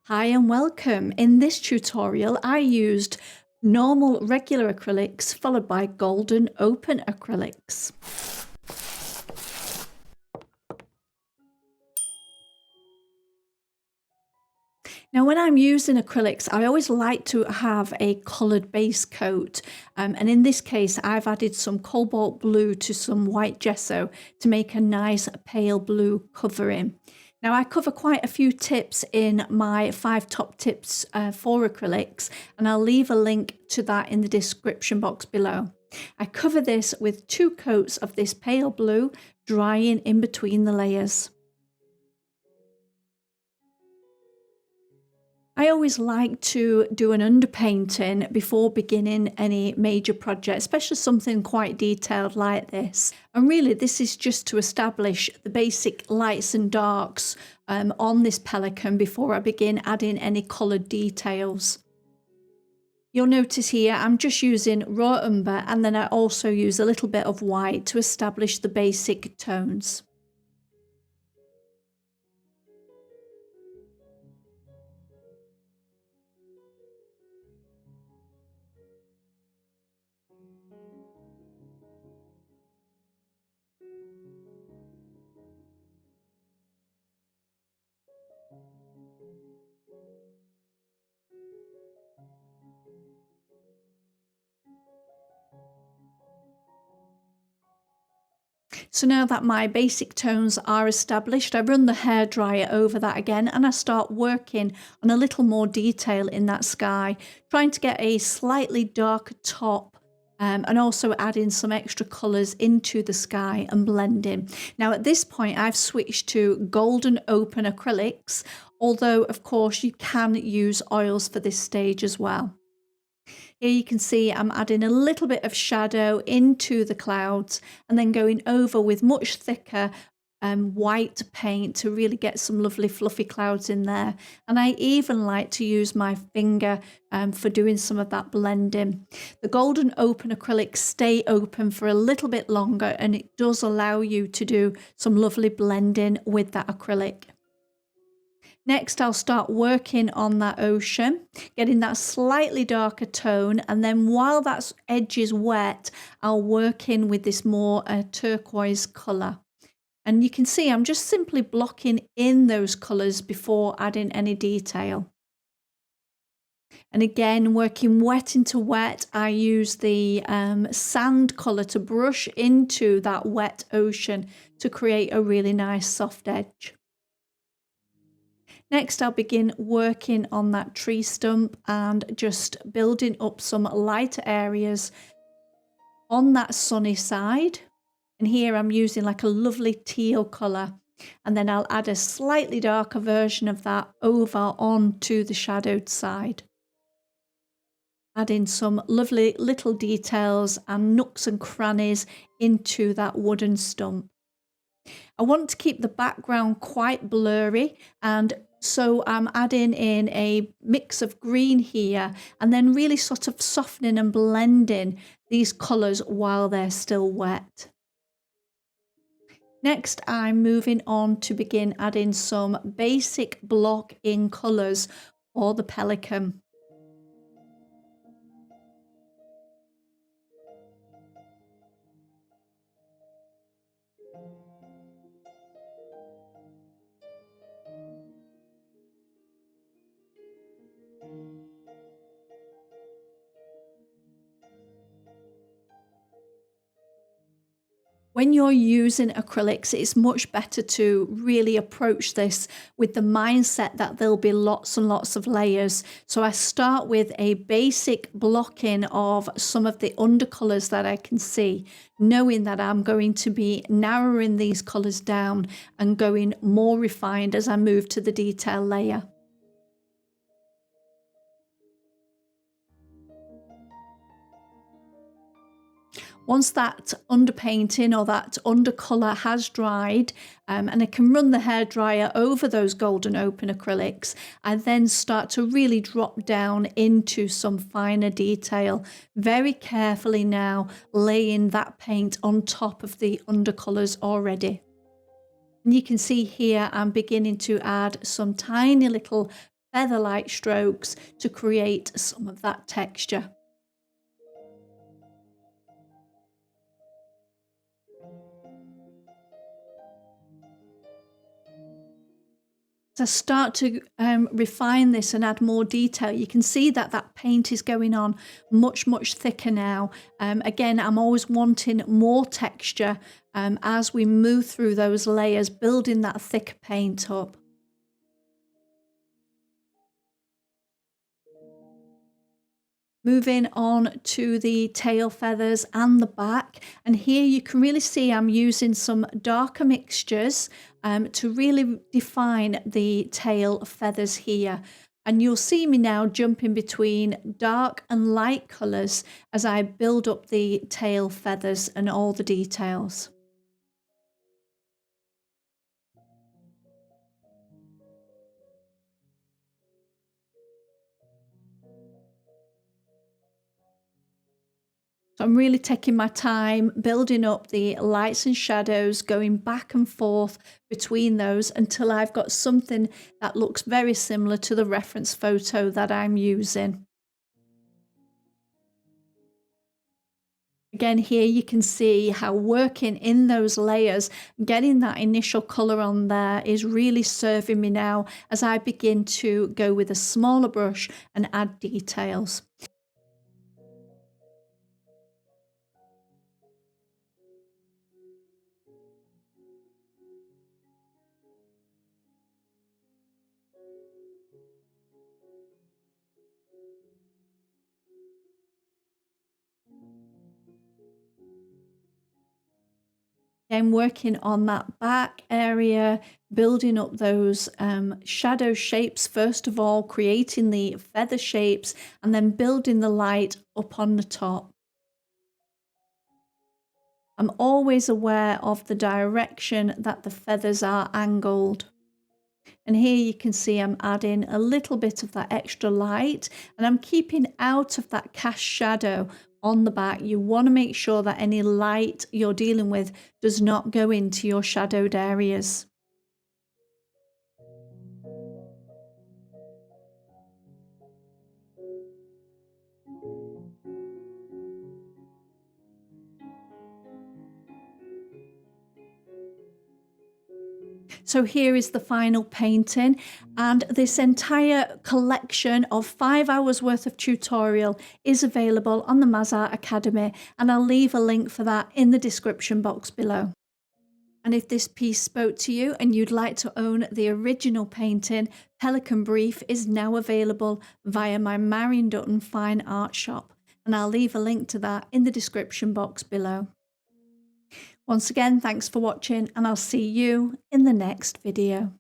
Hi and welcome. In this tutorial I used normal regular acrylics followed by golden open acrylics. Now when I'm using acrylics I always like to have a coloured base coat and in this case I've added some cobalt blue to some white gesso to make a nice pale blue covering. Now I cover quite a few tips in my 5 top tips for acrylics and I'll leave a link to that in the description box below. I cover this with 2 coats of this pale blue drying in between the layers. I always like to do an underpainting before beginning any major project, especially something quite detailed like this. And really this is just to establish the basic lights and darks on this Pelican before I begin adding any coloured details. You'll notice here I'm just using raw umber and then I also use a little bit of white to establish the basic tones. So now that my basic tones are established, I run the hairdryer over that again and I start working on a little more detail in that sky, trying to get a slightly darker top and also adding some extra colours into the sky and blending. Now at this point I've switched to golden open acrylics, although of course you can use oils for this stage as well. Here you can see I'm adding a little bit of shadow into the clouds and then going over with much thicker white paint to really get some lovely fluffy clouds in there. And I even like to use my finger for doing some of that blending. The golden open acrylics stay open for a little bit longer and it does allow you to do some lovely blending with that acrylic. Next, I'll start working on that ocean, getting that slightly darker tone, and then while that edge is wet, I'll work in with this more turquoise colour. And you can see I'm just simply blocking in those colours before adding any detail. And again, working wet into wet, I use the sand colour to brush into that wet ocean to create a really nice soft edge. Next, I'll begin working on that tree stump and just building up some lighter areas on that sunny side. And here I'm using like a lovely teal colour. And then I'll add a slightly darker version of that over onto the shadowed side. Adding some lovely little details and nooks and crannies into that wooden stump. I want to keep the background quite blurry, and so I'm adding in a mix of green here and then really sort of softening and blending these colours while they're still wet. Next, I'm moving on to begin adding some basic block in colours for the Pelican. When you're using acrylics, it's much better to really approach this with the mindset that there'll be lots and lots of layers. So I start with a basic blocking of some of the undercolours that I can see, knowing that I'm going to be narrowing these colours down and going more refined as I move to the detail layer. Once that underpainting or that undercolour has dried and I can run the hairdryer over those golden open acrylics, I then start to really drop down into some finer detail, very carefully now laying that paint on top of the undercolours already. And you can see here I'm beginning to add some tiny little feather-like strokes to create some of that texture. As I start to refine this and add more detail, you can see that that paint is going on much thicker now. Again, I'm always wanting more texture as we move through those layers, building that thicker paint up. Moving on to the tail feathers and the back, and here you can really see I'm using some darker mixtures to really define the tail feathers here. And you'll see me now jumping between dark and light colours as I build up the tail feathers and all the details. So I'm really taking my time building up the lights and shadows, going back and forth between those until I've got something that looks very similar to the reference photo that I'm using. Again, here you can see how working in those layers, getting that initial colour on there is really serving me now as I begin to go with a smaller brush and add details. Then working on that back area, building up those shadow shapes first of all, creating the feather shapes, and then building the light up on the top. I'm always aware of the direction that the feathers are angled. And here you can see I'm adding a little bit of that extra light, and I'm keeping out of that cast shadow on the back. You want to make sure that any light you're dealing with does not go into your shadowed areas. So here is the final painting, and this entire collection of 5 hours worth of tutorial is available on the MazArt Academy, and I'll leave a link for that in the description box below. And if this piece spoke to you and you'd like to own the original painting, Pelican Brief is now available via my Marion Dutton fine art shop, and I'll leave a link to that in the description box below. Once again, thanks for watching, and I'll see you in the next video.